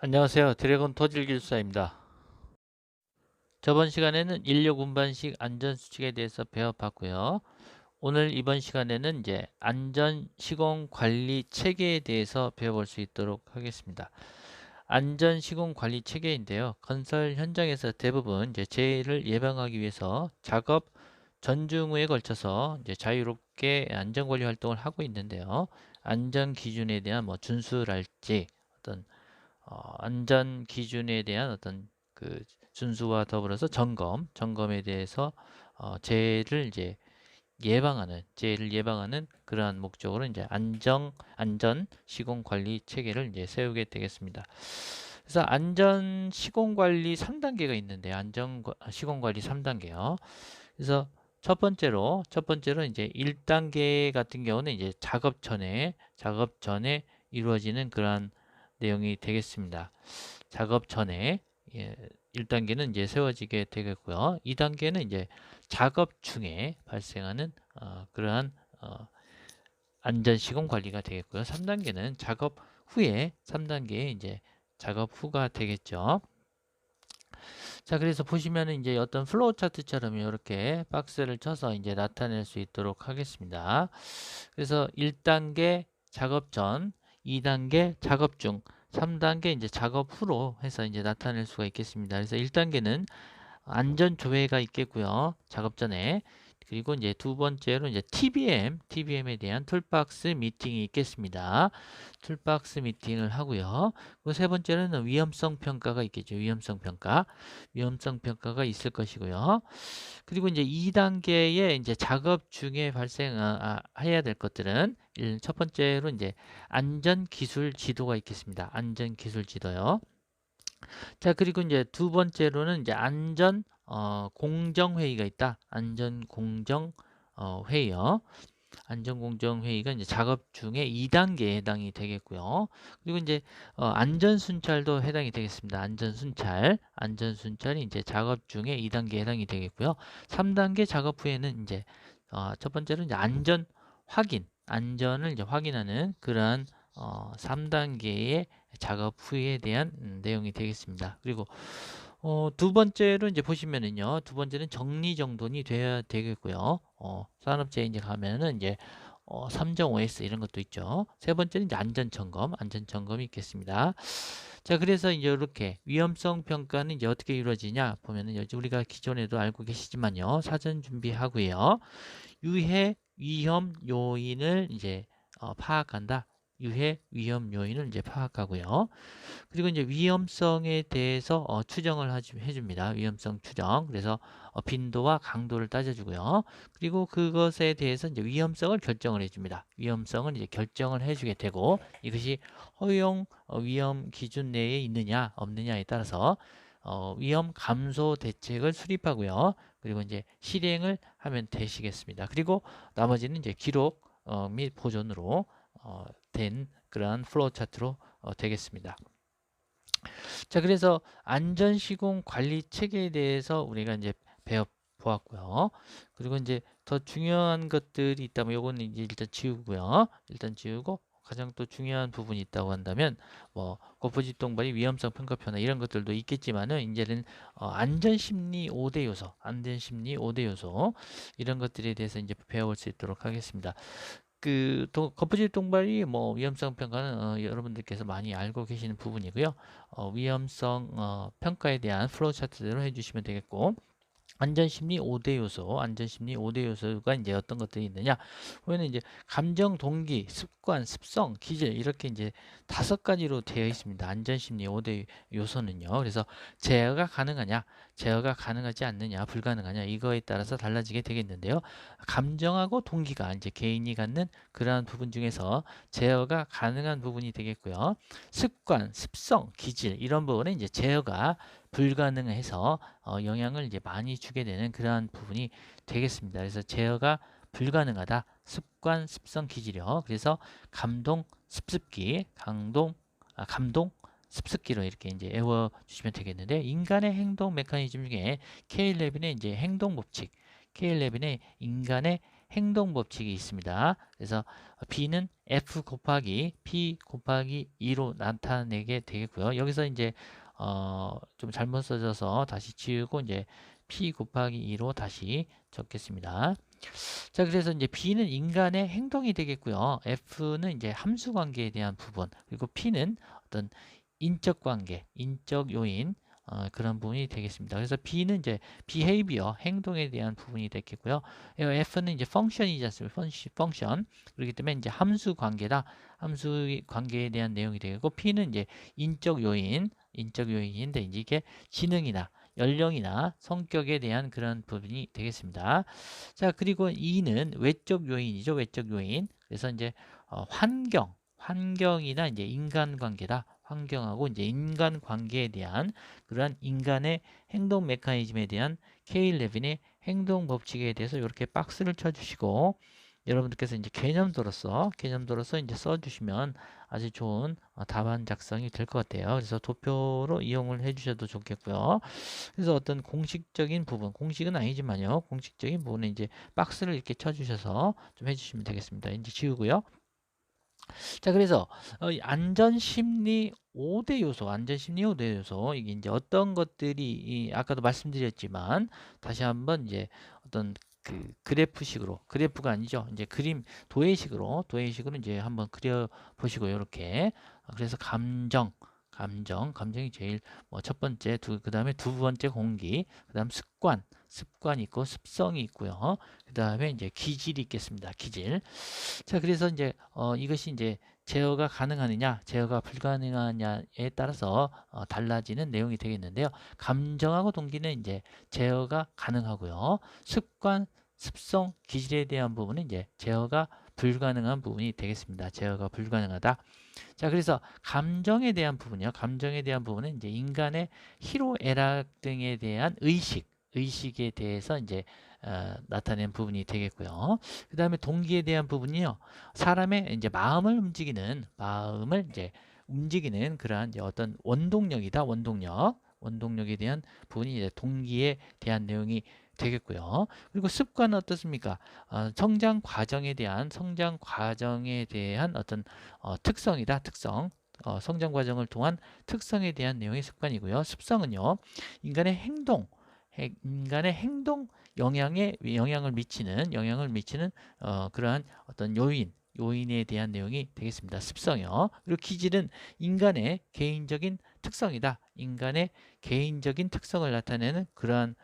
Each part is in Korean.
안녕하세요. 드래곤 토질기술사입니다. 저번 시간에는 인력 운반식 안전수칙에 대해서 배워봤고요. 오늘 이번 시간에는 이제 안전시공관리 체계에 대해서 배워볼 수 있도록 하겠습니다. 안전시공관리 체계인데요. 건설 현장에서 대부분 이제 재해를 예방하기 위해서 작업 전중후에 걸쳐서 이제 자유롭게 안전관리 활동을 하고 있는데요. 안전 기준에 대한 준수랄지 어떤 안전 기준에 대한 어떤 그 준수와 더불어서 점검에 대해서 재해를 예방하는 그러한 목적으로 이제 안전 시공 관리 체계를 이제 세우게 되겠습니다. 그래서 안전 시공 관리 3단계가 있는데 안전 시공 관리 3단계요. 그래서 첫 번째로 이제 1단계 같은 경우는 이제 작업 전에 이루어지는 그러한 내용이 되겠습니다. 작업 전에 1단계는 이제 세워지게 되겠고요. 2단계는 이제 작업 중에 발생하는 그러한 안전 시공 관리가 되겠고요. 3단계는 작업 후에 3단계에 이제 작업 후가 되겠죠. 자, 그래서 보시면은 이제 어떤 플로우 차트처럼 이렇게 박스를 쳐서 이제 나타낼 수 있도록 하겠습니다. 그래서 1단계 작업 전, 2단계 작업 중, 3단계 이제 작업 후로 해서 이제 나타낼 수가 있겠습니다. 그래서 1단계는 안전 조회가 있겠고요. 작업 전에. 그리고 이제 두 번째로 이제 TBM에 대한 툴박스 미팅이 있겠습니다. 툴박스 미팅을 하고요. 그리고 세 번째로는 위험성 평가가 있겠죠. 위험성 평가가 있을 것이고요. 그리고 이제 2단계의 이제 작업 중에 해야 될 것들은 첫 번째로 이제 안전 기술 지도가 있겠습니다. 안전 기술 지도요. 자, 그리고 이제 두 번째로는 이제 안전 공정 회의가 있다. 안전 공정 회의요. 안전 공정 회의가 이제 작업 중에 2단계에 해당이 되겠고요. 그리고 이제 안전 순찰도 해당이 되겠습니다. 안전 순찰이 이제 작업 중에 2단계에 해당이 되겠고요. 3단계 작업 후에는 이제 첫 번째로 이제 안전을 이제 확인하는 그러한 3단계의 작업 후에 대한 내용이 되겠습니다. 그리고 두 번째로 이제 보시면은요. 두 번째는 정리정돈이 돼야 되겠고요. 산업재해 이제 가면은 이제 3정 OS 이런 것도 있죠. 세 번째는 이제 안전점검이 있겠습니다. 자, 그래서 이제 이렇게 위험성 평가는 이제 어떻게 이루어지냐 보면은 여기 우리가 기존에도 알고 계시지만요. 사전 준비하고요. 유해 위험 요인을 이제 파악한다. 유해 위험 요인을 이제 파악하고요. 그리고 이제 위험성에 대해서 추정을 해줍니다. 위험성 추정. 그래서 빈도와 강도를 따져주고요. 그리고 그것에 대해서 이제 위험성을 결정을 해줍니다. 위험성을 이제 결정을 해주게 되고 이것이 허용 위험 기준 내에 있느냐 없느냐에 따라서 위험 감소 대책을 수립하고요. 그리고 이제 실행을 하면 되시겠습니다. 그리고 나머지는 이제 기록 및 보존으로 된 그러한 플로우 차트로 되겠습니다. 자, 그래서 안전시공 관리 체계에 대해서 우리가 이제 배워보았고요. 그리고 이제 더 중요한 것들이 있다면 요거는 이제 일단 지우고요. 일단 지우고 가장 또 중요한 부분이 있다고 한다면 거푸집 동반이 위험성 평가표나 이런 것들도 있겠지만은 이제는 안전심리 5대 요소 이런 것들에 대해서 이제 배워볼 수 있도록 하겠습니다. 거푸집 동반이 위험성 평가는 여러분들께서 많이 알고 계시는 부분이고요. 위험성 평가에 대한 플로우 차트대로 해주시면 되겠고 안전심리 5대 요소가 이제 어떤 것들이 있느냐 보면은 이제 감정, 동기, 습관, 습성, 기질 이렇게 이제 5가지로 되어 있습니다. 안전심리 5대 요소는요. 그래서 제어가 가능하지 않느냐, 불가능하냐 이거에 따라서 달라지게 되겠는데요. 감정하고 동기가 이제 개인이 갖는 그러한 부분 중에서 제어가 가능한 부분이 되겠고요. 습관, 습성, 기질 이런 부분은 이제 제어가 불가능해서 영향을 이제 많이 주게 되는 그러한 부분이 되겠습니다. 그래서 제어가 불가능하다. 습관, 습성, 기질이요. 그래서 감동, 습습기로 이렇게 이제 외워 주시면 되겠는데 인간의 행동 메커니즘 중에 K11의 이제 행동 법칙, K11의 인간의 행동 법칙이 있습니다. 그래서 B는 F 곱하기 P 곱하기 2로 나타내게 되겠고요. 여기서 이제 좀 잘못 써져서 다시 지우고 이제 P 곱하기 2로 다시 적겠습니다. 자, 그래서 이제 B는 인간의 행동이 되겠고요. F는 이제 함수 관계에 대한 부분, 그리고 P는 어떤 인적 관계, 인적 요인, 그런 부분이 되겠습니다. 그래서 B는 이제 behavior, 행동에 대한 부분이 되겠고요. F는 이제 function이지 않습니까? function. 그렇기 때문에 이제 함수 관계다. 함수 관계에 대한 내용이 되겠고, P는 이제 인적 요인, 인적 요인인데 이제 이게 지능이나 연령이나 성격에 대한 그런 부분이 되겠습니다. 자, 그리고 E는 외적 요인이죠. 외적 요인. 그래서 이제 환경이나 이제 인간관계다. 환경하고 이제 인간관계에 대한 그러한 인간의 행동 메커니즘에 대한 케일 레빈의 행동 법칙에 대해서 이렇게 박스를 쳐주시고 여러분들께서 이제 개념도로서 이제 써주시면 아주 좋은 답안 작성이 될 것 같아요. 그래서 도표로 이용을 해주셔도 좋겠고요. 그래서 어떤 공식적인 부분, 공식은 아니지만요. 공식적인 부분에 이제 박스를 이렇게 쳐주셔서 좀 해주시면 되겠습니다. 이제 지우고요. 자, 그래서 안전심리 5대 요소, 안전심리 5대 요소, 이게 이제 어떤 것들이 아까도 말씀드렸지만 다시 한번 이제 어떤 그 그래프식으로, 그래프가 아니죠. 이제 그림 도해식으로 이제 한번 그려 보시고요. 이렇게. 그래서 감정이 제일 뭐 첫 번째, 그다음에 두 번째 공기, 그다음 습관이 있고 습성이 있고요. 그다음에 이제 기질이 있겠습니다. 기질. 자, 그래서 이제 이것이 이제 제어가 가능하느냐, 제어가 불가능하냐에 따라서 달라지는 내용이 되겠는데요. 감정하고 동기는 이제 제어가 가능하고요. 습성, 기질에 대한 부분은 이제 제어가 불가능한 부분이 되겠습니다. 제어가 불가능하다. 자, 그래서 감정에 대한 부분이요. 감정에 대한 부분은 이제 인간의 희로애락 등에 대한 의식에 대해서 이제 나타낸 부분이 되겠고요. 그 다음에 동기에 대한 부분이요. 사람의 이제 마음을 움직이는 그러한 이제 어떤 원동력이다. 원동력에 대한 부분이 이제 동기에 대한 내용이 되겠고요. 그리고 습관은 어떻습니까? 성장 과정에 대한 어떤 특성이다. 성장 과정을 통한 특성에 대한 내용의 습관이고요. 습성은요. 인간의 행동 영향을 미치는 그러한 어떤 요인에 대한 내용이 되겠습니다. 습성이요. 그리고 기질은 인간의 개인적인 특성이다. 인간의 개인적인 특성을 나타내는 그러한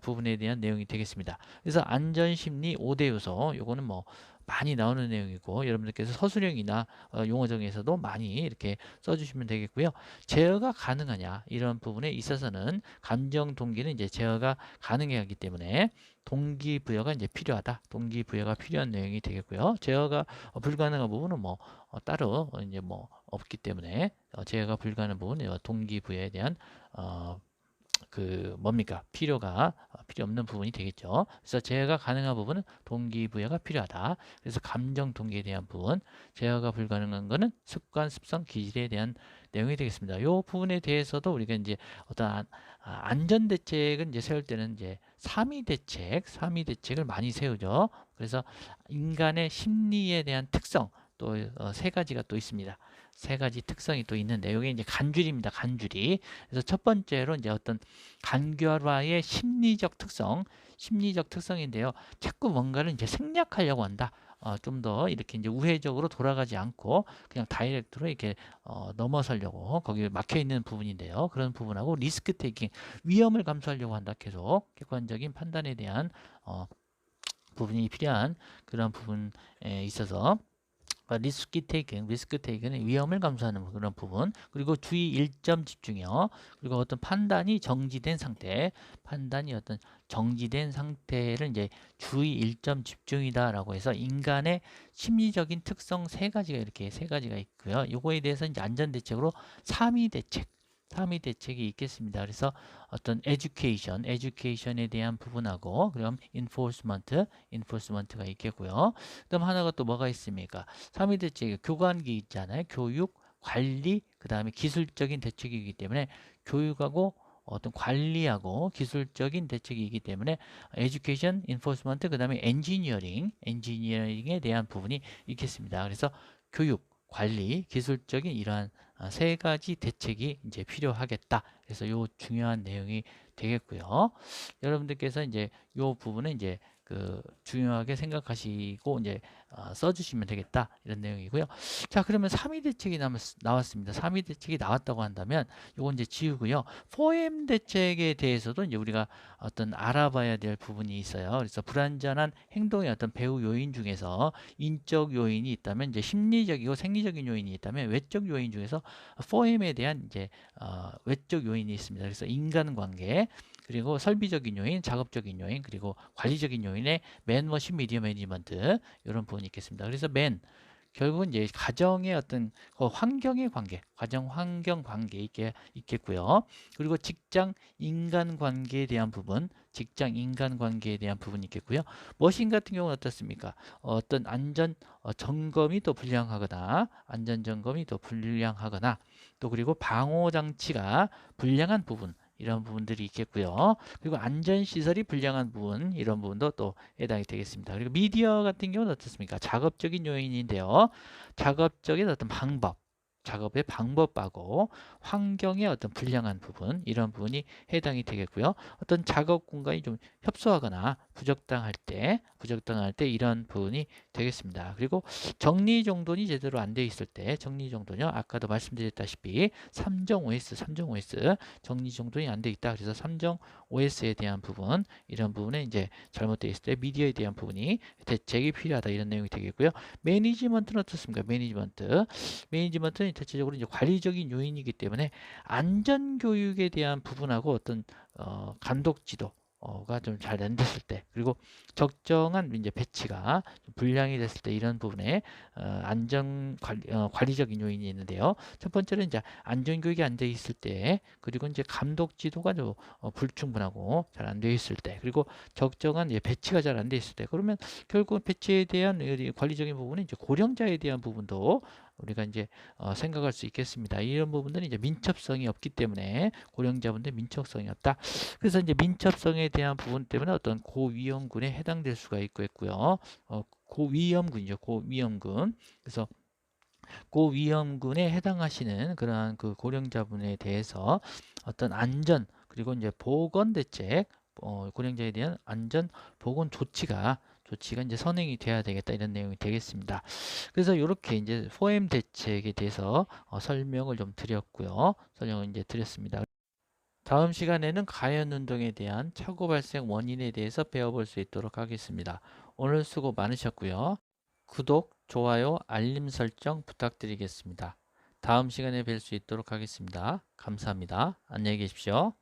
부분에 대한 내용이 되겠습니다. 그래서 안전심리 5대 요소, 요거는 뭐 많이 나오는 내용이고 여러분들께서 서술형이나 용어정에서도 많이 이렇게 써주시면 되겠고요. 제어가 가능하냐 이런 부분에 있어서는 감정 동기는 이제 제어가 가능해야 하기 때문에 동기부여가 이제 필요하다. 동기부여가 필요한 내용이 되겠고요. 제어가 불가능한 부분은 뭐 따로 이제 뭐 없기 때문에 제어가 불가능한 부분은 동기부여에 대한 필요 없는 부분이 되겠죠. 그래서 제어가 가능한 부분은 동기부여가 필요하다. 그래서 감정 동기에 대한 부분, 제어가 불가능한 것은 습관, 습성, 기질에 대한 내용이 되겠습니다. 이 부분에 대해서도 우리가 이제 어떤 안전 대책을 이제 세울 때는 이제 3위 대책을 많이 세우죠. 그래서 인간의 심리에 대한 특성, 또 세 가지가 또 있습니다. 세 가지 특성이 또 있는데 이게 이제 간주리입니다. 간주리. 그래서 첫 번째로 이제 어떤 간결화의 심리적 특성인데요. 자꾸 뭔가를 이제 생략하려고 한다. 좀 더 이렇게 이제 우회적으로 돌아가지 않고 그냥 다이렉트로 이렇게 넘어서려고 거기에 막혀 있는 부분인데요. 그런 부분하고 리스크 테이킹, 위험을 감수하려고 한다. 계속 객관적인 판단에 대한 부분이 필요한 그런 부분에 있어서 리스크 테이크는 위험을 감수하는 그런 부분, 그리고 주의 일점 집중이요. 그리고 어떤 판단이 어떤 정지된 상태를 이제 주의 일점 집중이다라고 해서 인간의 심리적인 특성 세 가지가 있고요. 요거에 대해서 이제 안전 대책으로 3위 대책이 있겠습니다. 그래서 어떤 에듀케이션에 대한 부분하고 그럼 enforcement가 있겠고요. 그다음 하나가 또 뭐가 있습니까? 3위 대책 교관기 있잖아요. 교육, 관리, 그다음에 기술적인 대책이기 때문에 교육하고 어떤 관리하고 기술적인 대책이기 때문에 에듀케이션, 인포스먼트, 그 다음에 엔지니어링에 대한 부분이 있겠습니다. 그래서 교육, 관리, 기술적인 이러한 세 가지 대책이 이제 필요하겠다. 그래서 요 중요한 내용이 되겠고요. 여러분들께서 이제 요 부분은 이제 그 중요하게 생각하시고 이제 써주시면 되겠다 이런 내용이고요. 자, 그러면 3위 대책이 나왔습니다. 3위 대책이 나왔다고 한다면 요건 이제 지우고요. 4M 대책에 대해서도 이제 우리가 어떤 알아봐야 될 부분이 있어요. 그래서 불완전한 행동의 어떤 배후 요인 중에서 인적 요인이 있다면 이제 심리적이고 생리적인 요인이 있다면 외적 요인 중에서 4M에 대한 이제 외적 요인이 있습니다. 그래서 인간관계, 그리고 설비적인 요인, 작업적인 요인, 그리고 관리적인 요인의 맨, 머신, 미디어 매니지먼트 이런 부분이 있겠습니다. 그래서 결국은 이제 가정의 어떤 환경의 관계, 가정 환경 관계 있겠고요. 그리고 직장 인간 관계에 대한 부분, 직장 인간 관계에 대한 부분이 있겠고요. 머신 같은 경우는 어떻습니까? 어떤 안전 점검이 또 불량하거나, 안전 점검이 또 불량하거나, 또 그리고 방호 장치가 불량한 부분, 이런 부분들이 있겠고요. 그리고 안전시설이 불량한 부분, 이런 부분도 또 해당이 되겠습니다. 그리고 미디어 같은 경우는 어떻습니까? 작업적인 요인인데요. 작업적인 어떤 방법, 작업의 방법하고 환경의 어떤 불량한 부분, 이런 부분이 해당이 되겠고요. 어떤 작업 공간이 좀 협소하거나 부적당할 때 이런 부분이 되겠습니다. 그리고 정리정돈이 제대로 안 돼 있을 때, 정리정돈이요. 아까도 말씀드렸다시피 3정 OS, 정리정돈이 안 돼 있다. 그래서 3정 OS에 대한 부분, 이런 부분에 이제 잘못되어 있을 때 미디어에 대한 부분이 대책이 필요하다. 이런 내용이 되겠고요. 매니지먼트는 어떻습니까? 매니지먼트는 대체적으로 이제 관리적인 요인이기 때문에 안전교육에 대한 부분하고 어떤 감독 지도가 좀 잘 안 됐을 때, 그리고 적정한 이제 배치가 좀 불량이 됐을 때, 이런 부분에 관리적인 요인이 있는데요. 첫 번째는 이제 안전교육이 안 돼 있을 때, 그리고 이제 감독 지도가 좀 불충분하고 잘 안 돼 있을 때, 그리고 적정한 이제 배치가 잘 안 돼 있을 때, 그러면 결국 배치에 대한 관리적인 부분은 이제 고령자에 대한 부분도 우리가 이제 생각할 수 있겠습니다. 이런 부분들은 이제 민첩성이 없기 때문에 고령자분들 민첩성이 없다. 그래서 이제 민첩성에 대한 부분 때문에 어떤 고위험군에 해당될 수가 있고요. 고위험군이죠. 고위험군. 그래서 고위험군에 해당하시는 그러한 그 고령자분에 대해서 어떤 안전, 그리고 이제 보건 대책, 고령자에 대한 안전 보건 조치가 이제 선행이 돼야 되겠다, 이런 내용이 되겠습니다. 그래서 이렇게 이제 4M 대책에 대해서 설명을 좀 드렸고요. 설명을 이제 드렸습니다. 다음 시간에는 가연 운동에 대한 사고 발생 원인에 대해서 배워볼 수 있도록 하겠습니다. 오늘 수고 많으셨고요. 구독, 좋아요, 알림 설정 부탁드리겠습니다. 다음 시간에 뵐 수 있도록 하겠습니다. 감사합니다. 안녕히 계십시오.